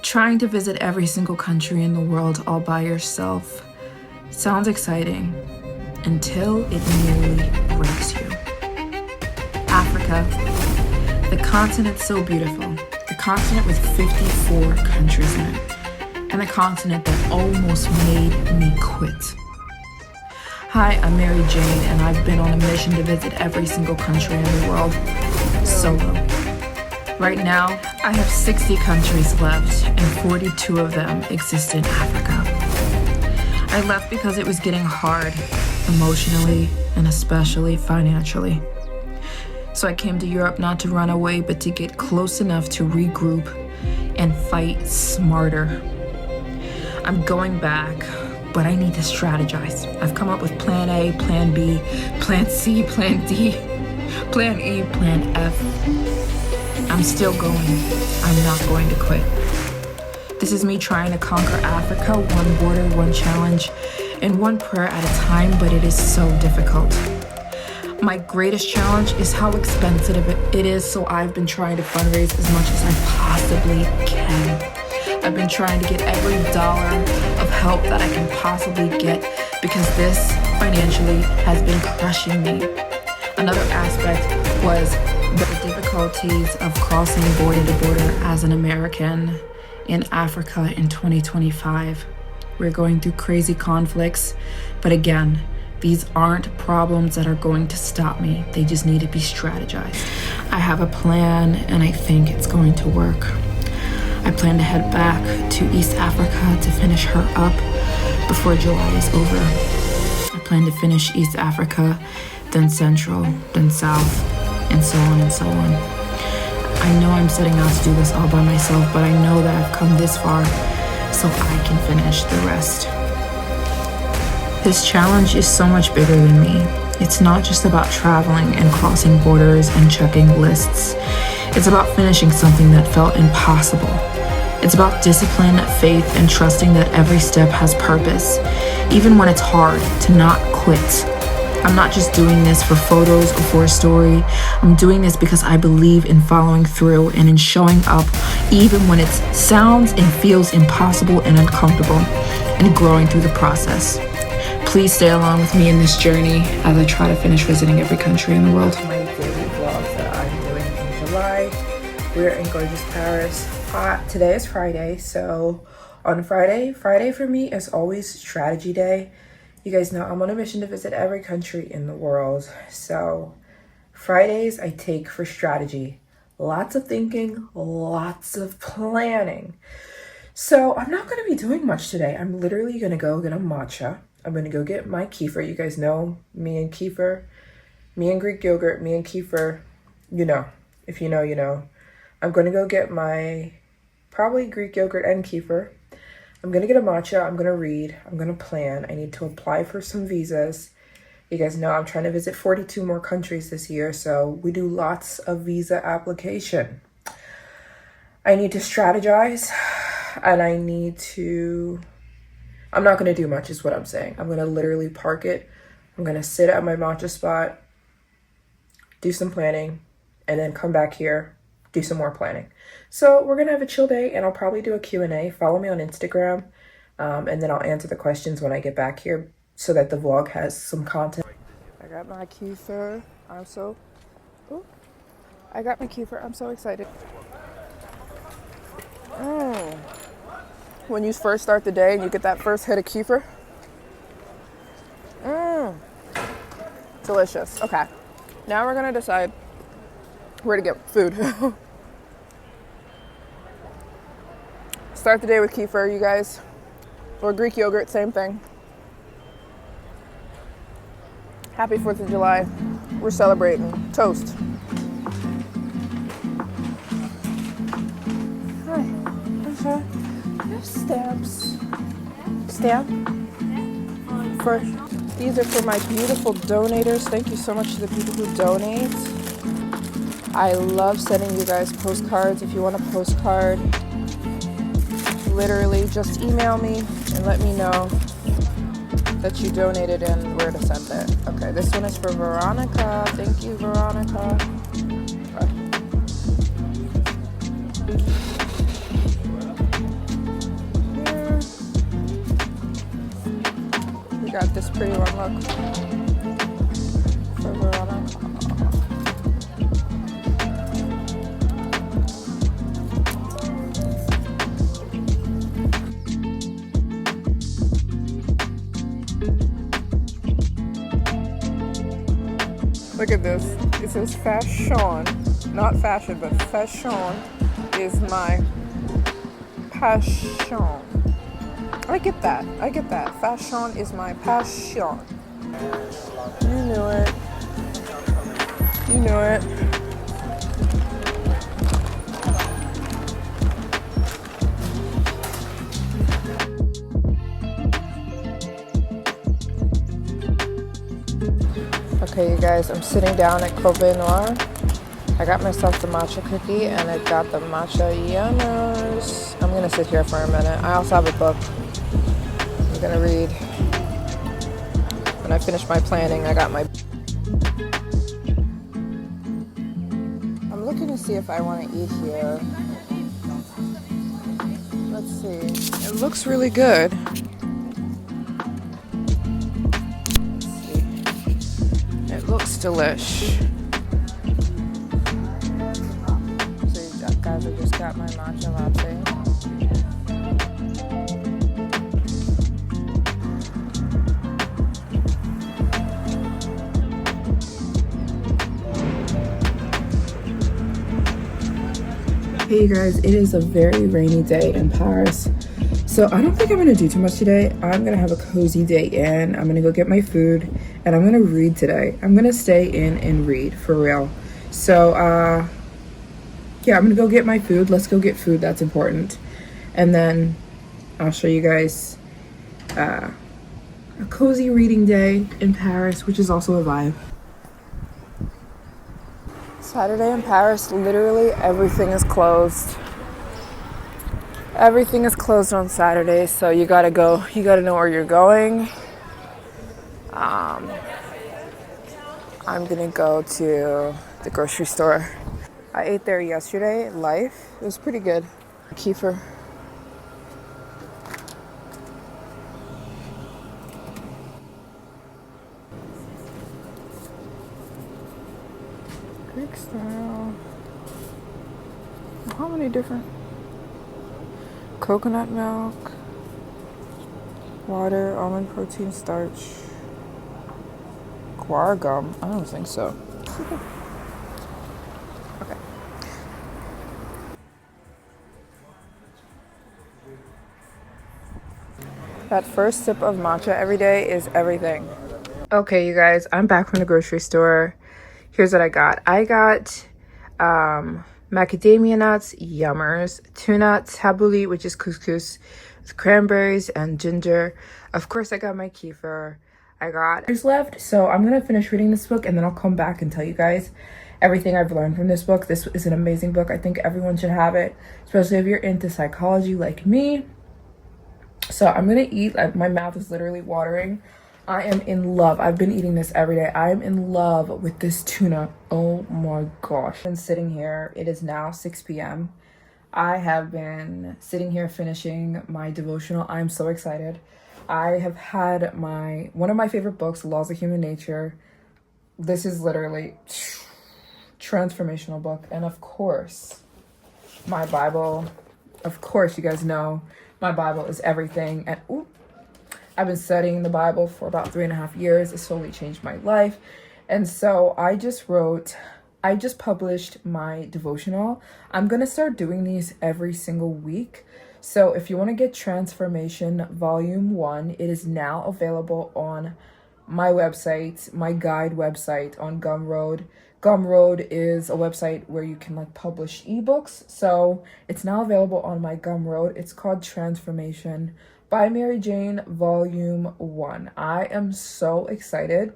Trying to visit every single country in the world all by yourself sounds exciting until it nearly breaks you. Africa, the continent so beautiful, the continent with 54 countries in it, and the continent that almost made me quit. Hi, I'm Maryjane, and I've been on a mission to visit every single country in the world solo. Right now, I have 60 countries left, and 42 of them exist in Africa. I left because it was getting hard, emotionally, and especially financially. So I came to Europe not to run away, but to get close enough to regroup and fight smarter. I'm going back, but I need to strategize. I've come up with plan A, plan B, plan C, plan D, plan E, plan F. I'm still going. I'm not going to quit. This is me trying to conquer Africa, one border, one challenge, and one prayer at a time, but it is so difficult. My greatest challenge is how expensive it is, so I've been trying to fundraise as much as I possibly can. I've been trying to get every dollar of help that I can possibly get because this financially has been crushing me. Another aspect was the difficulties of crossing border to border as an American in Africa in 2025. We're going through crazy conflicts, but again, these aren't problems that are going to stop me. They just need to be strategized. I have a plan, and I think it's going to work. I plan to head back to East Africa to finish her up before July is over. I plan to finish East Africa, then Central, then South, and so on and so on. I know I'm setting out to do this all by myself, but I know that I've come this far so I can finish the rest. This challenge is so much bigger than me. It's not just about traveling and crossing borders and checking lists. It's about finishing something that felt impossible. It's about discipline, faith, and trusting that every step has purpose, even when it's hard, to not quit. I'm not just doing this for photos or for a story. I'm doing this because I believe in following through and in showing up even when it sounds and feels impossible and uncomfortable, and growing through the process. Please stay along with me in this journey as I try to finish visiting every country in the world. My daily vlogs that I'm doing in July. We're in gorgeous Paris. Today is Friday, so on Friday for me is always strategy day. You guys know I'm on a mission to visit every country in the world. So Fridays I take for strategy. Lots of thinking, lots of planning. So I'm not going to be doing much today. I'm literally going to go get a matcha. I'm going to go get my kefir. You guys know me and kefir, me and Greek yogurt, me and kefir. You know, if you know, you know. I'm going to go get my probably Greek yogurt and kefir. I'm going to get a matcha, I'm going to read, I'm going to plan. I need to apply for some visas. You guys know I'm trying to visit 42 more countries this year, so we do lots of visa application. I need to strategize, and I'm not going to do much is what I'm saying. I'm going to literally park it. I'm going to sit at my matcha spot, do some planning, and then come back here, do some more planning. So we're gonna have a chill day, and I'll probably do a Q&A. Follow me on Instagram, and then I'll answer the questions when I get back here so that the vlog has some content. I got my kefir. I'm so excited. When you first start the day and you get that first hit of kefir. Delicious. Okay, now we're gonna decide where to get food. Start the day with kefir, you guys, or Greek yogurt, same thing. Happy 4th of July. We're celebrating. Toast. Hi. I'm sorry. I have stamps. Stamp? These are for my beautiful donators. Thank you so much to the people who donate. I love sending you guys postcards. If you want a postcard, literally just email me and let me know that you donated and where to send it. Okay, this one is for Veronica. Thank you, Veronica. Okay. pretty one, look. For Verona. Look at this. It says fashion. Not fashion, but fashion is my passion. I get that. Fashion is my passion. You knew it. Okay, you guys, I'm sitting down at Cove Noir. I got myself the matcha cookie and I got the matcha yummers. I'm gonna sit here for a minute. I also have a book I'm gonna read. When I finish my planning, I got my... I'm looking to see if I want to eat here. Let's see. It looks really good. Let's see. It looks delish. So guys, I just got my matcha latte. Hey you guys, it is a very rainy day in Paris, so I don't think I'm gonna do too much today. I'm gonna have a cozy day in. I'm gonna go get my food and I'm gonna read today. I'm gonna stay in and read for real. So yeah, I'm gonna go get my food. Let's go get food, that's important. And then I'll show you guys a cozy reading day in Paris, which is also a vibe. Saturday in Paris, literally everything is closed. Everything is closed on Saturday, so you gotta go. You gotta know where you're going. I'm gonna go to the grocery store. I ate there yesterday, Life. It was pretty good. Kefir. Greek style. How many different? Coconut milk, water, almond protein, starch, guar gum. I don't think so. Okay. That first sip of matcha every day is everything. Okay, you guys, I'm back from the grocery store. Here's what I got. I got macadamia nuts, yummers, tuna tabbouleh, which is couscous, with cranberries and ginger. Of course, I got my kefir. I got left, so I'm gonna finish reading this book and then I'll come back and tell you guys everything I've learned from this book. This is an amazing book. I think everyone should have it, especially if you're into psychology like me. So I'm gonna eat. My mouth is literally watering. I am in love. I've been eating this every day. I am in love with this tuna. Oh my gosh. I've been sitting here. It is now 6 p.m. I have been sitting here finishing my devotional. I'm so excited. I have had one of my favorite books, Laws of Human Nature. This is literally transformational book. And of course, my Bible. Of course, you guys know my Bible is everything. And I've been studying the Bible for about 3.5 years. It slowly changed my life. And so I just published my devotional. I'm going to start doing these every single week. So if you want to get Transformation Volume 1, it is now available on my website, my guide website on Gumroad. Gumroad is a website where you can publish ebooks. So it's now available on my Gumroad. It's called Transformation by Maryjane Volume 1. I am so excited.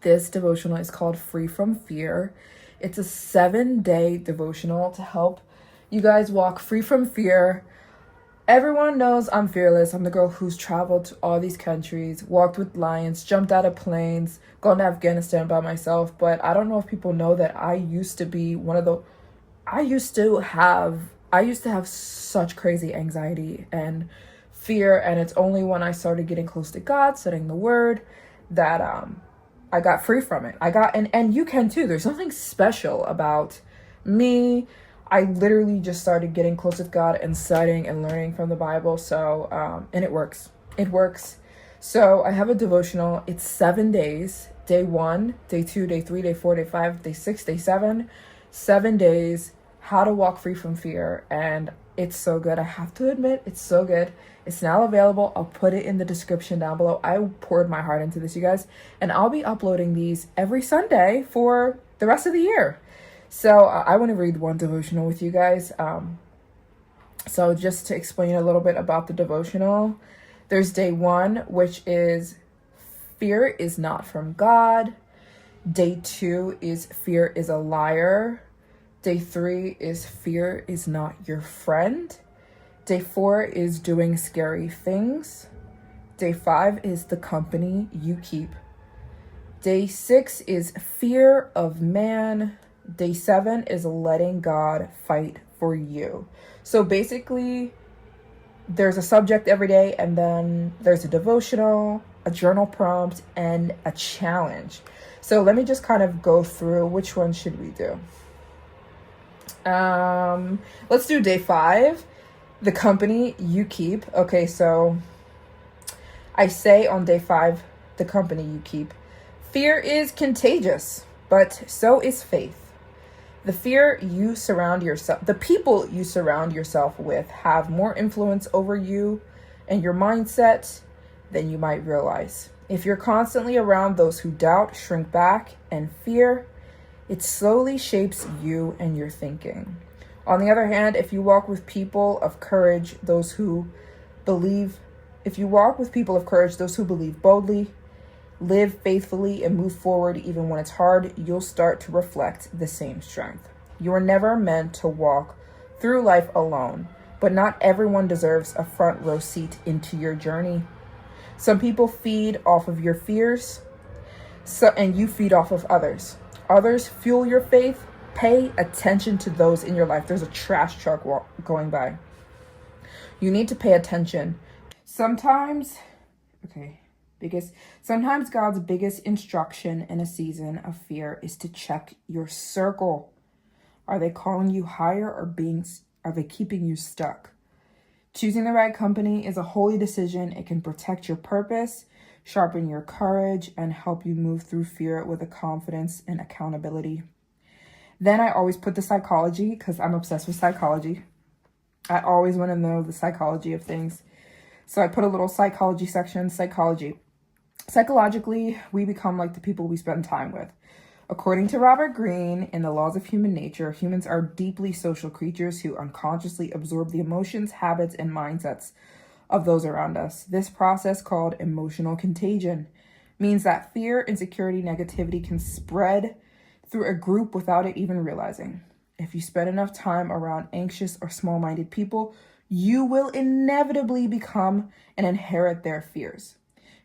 This devotional is called Free from Fear. It's a 7-day devotional to help you guys walk free from fear. Everyone knows I'm fearless. I'm the girl who's traveled to all these countries, walked with lions, jumped out of planes, gone to Afghanistan by myself. But I don't know if people know that I used to have such crazy anxiety and fear. And it's only when I started getting close to God, studying the word, that I got free from it. And you can too. There's something special about me. I literally just started getting close with God and studying and learning from the Bible. So, and it works. It works. So I have a devotional. It's 7 days. Day 1, day 2, day 3, day 4, day 5, day 6, day 7. 7 days, how to walk free from fear. And it's so good. I have to admit, it's so good. It's now available. I'll put it in the description down below. I poured my heart into this, you guys. And I'll be uploading these every Sunday for the rest of the year. So I want to read one devotional with you guys. So just to explain a little bit about the devotional, there's day 1, which is fear is not from God. Day 2 is fear is a liar. Day 3 is fear is not your friend. Day 4 is doing scary things. Day 5 is the company you keep. Day 6 is fear of man. Day 7 is letting God fight for you. So basically, there's a subject every day, and then there's a devotional, a journal prompt, and a challenge. So let me just kind of go through which one should we do. Let's do day 5, the company you keep. Okay, so I say on day 5, the company you keep. Fear is contagious, but so is faith. The people you surround yourself with have more influence over you and your mindset than you might realize. If you're constantly around those who doubt, shrink back, and fear, it slowly shapes you and your thinking. On the other hand, if you walk with people of courage, those who believe boldly, live faithfully, and move forward even when it's hard, you'll start to reflect the same strength. You are never meant to walk through life alone, but not everyone deserves a front row seat into your journey. Some people feed off of your fears, and you feed off of others. Others fuel your faith. Pay attention to those in your life. There's a trash truck going by. You need to pay attention. Sometimes God's biggest instruction in a season of fear is to check your circle. Are they calling you higher, or are they keeping you stuck? Choosing the right company is a holy decision. It can protect your purpose, sharpen your courage, and help you move through fear with a confidence and accountability. Then I always put the psychology, because I'm obsessed with psychology. I always want to know the psychology of things. So I put a little psychology section, psychology. Psychologically, we become like the people we spend time with. According to Robert Greene, in The Laws of Human Nature, humans are deeply social creatures who unconsciously absorb the emotions, habits, and mindsets of those around us. This process, called emotional contagion, means that fear, insecurity, negativity can spread through a group without it even realizing. If you spend enough time around anxious or small-minded people, you will inevitably become and inherit their fears.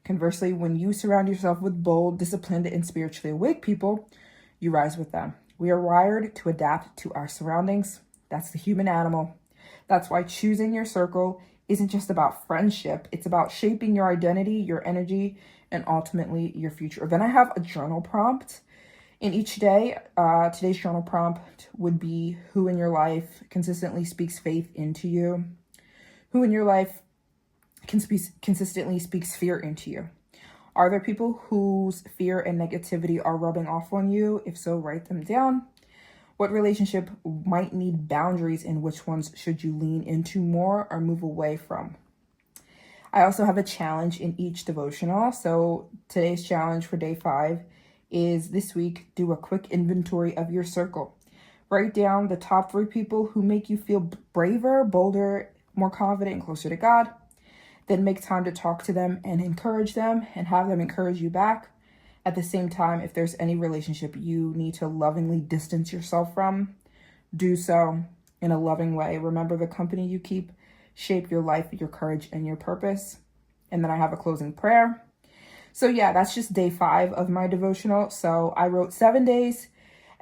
Conversely, when you surround yourself with bold, disciplined, and spiritually awake people, you rise with them. We are wired to adapt to our surroundings. That's the human animal. That's why choosing your circle isn't just about friendship. It's about shaping your identity, your energy, and ultimately your future. Then I have a journal prompt. In each day, today's journal prompt would be, who in your life consistently speaks faith into you? Who in your life consistently speaks fear into you? Are there people whose fear and negativity are rubbing off on you? If so, write them down. What relationship might need boundaries, and which ones should you lean into more or move away from? I also have a challenge in each devotional. So today's challenge for day 5 is this week, do a quick inventory of your circle. Write down the top 3 people who make you feel braver, bolder, more confident, and closer to God. Then make time to talk to them and encourage them, and have them encourage you back. At the same time, if there's any relationship you need to lovingly distance yourself from, do so in a loving way. Remember, the company you keep shape your life, your courage, and your purpose. And then I have a closing prayer. So yeah, that's just day 5 of my devotional. So I wrote 7 days,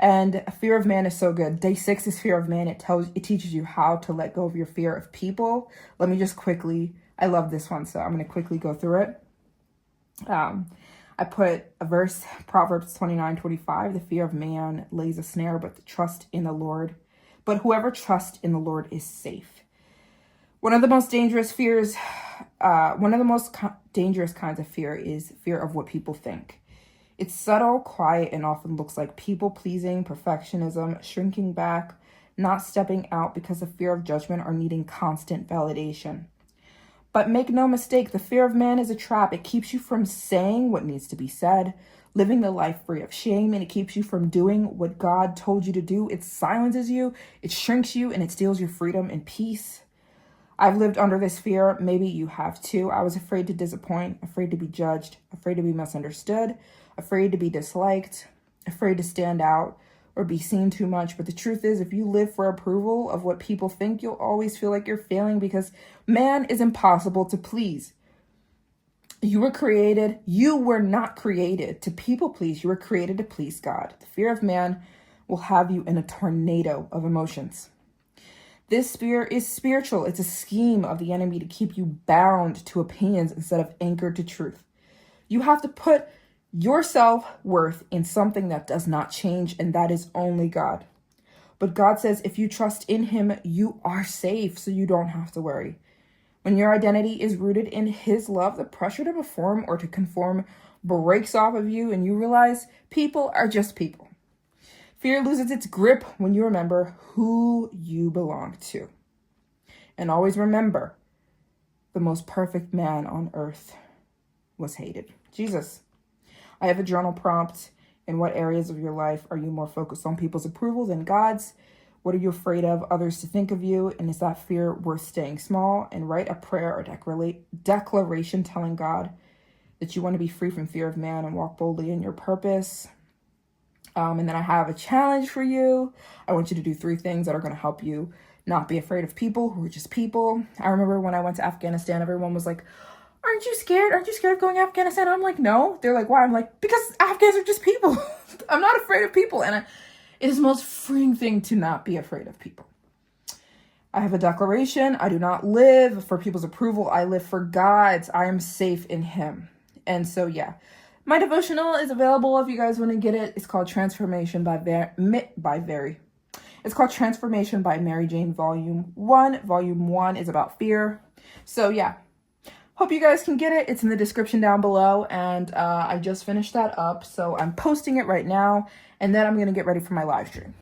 And fear of man is so good. Day 6 is fear of man. It teaches you how to let go of your fear of people. Let me just quickly, I love this one, so I'm going to quickly go through it. I put a verse, Proverbs 29:25. The fear of man lays a snare, but the trust in the Lord. But whoever trusts in the Lord is safe. One of the most dangerous kinds of fear is fear of what people think. It's subtle, quiet, and often looks like people-pleasing, perfectionism, shrinking back, not stepping out because of fear of judgment or needing constant validation. But make no mistake, the fear of man is a trap. It keeps you from saying what needs to be said, living the life free of shame, and it keeps you from doing what God told you to do. It silences you, it shrinks you, and it steals your freedom and peace. I've lived under this fear. Maybe you have too. I was afraid to disappoint, afraid to be judged, afraid to be misunderstood, afraid to be disliked, afraid to stand out or be seen too much. But the truth is, if you live for approval of what people think, you'll always feel like you're failing, because man is impossible to please. You were not created to people please. You were created to please God. The fear of man will have you in a tornado of emotions. This fear is spiritual. It's a scheme of the enemy to keep you bound to opinions instead of anchored to truth. You have to put your self-worth in something that does not change, and that is only God. But God says if you trust in him, you are safe, so you don't have to worry. When your identity is rooted in his love, the pressure to perform or to conform breaks off of you, and you realize people are just people. Fear loses its grip when you remember who you belong to. And always remember, the most perfect man on earth was hated. Jesus. I have a journal prompt. In what areas of your life are you more focused on people's approval than God's? What are you afraid of others to think of you? And is that fear worth staying small? And write a prayer or declaration telling God that you want to be free from fear of man and walk boldly in your purpose. And then I have a challenge for you. I want you to do 3 things that are going to help you not be afraid of people who are just people. I remember when I went to Afghanistan, everyone was like, aren't you scared? Aren't you scared of going to Afghanistan? I'm like, no. They're like, why? I'm like, because Afghans are just people. I'm not afraid of people. And it is the most freeing thing to not be afraid of people. I have a declaration. I do not live for people's approval. I live for God's. I am safe in him. And so, yeah. My devotional is available if you guys want to get it. It's called Transformation It's called Transformation by Maryjane, Volume 1. Volume 1 is about fear. So yeah, hope you guys can get it. It's in the description down below. And I just finished that up. So I'm posting it right now. And then I'm going to get ready for my live stream.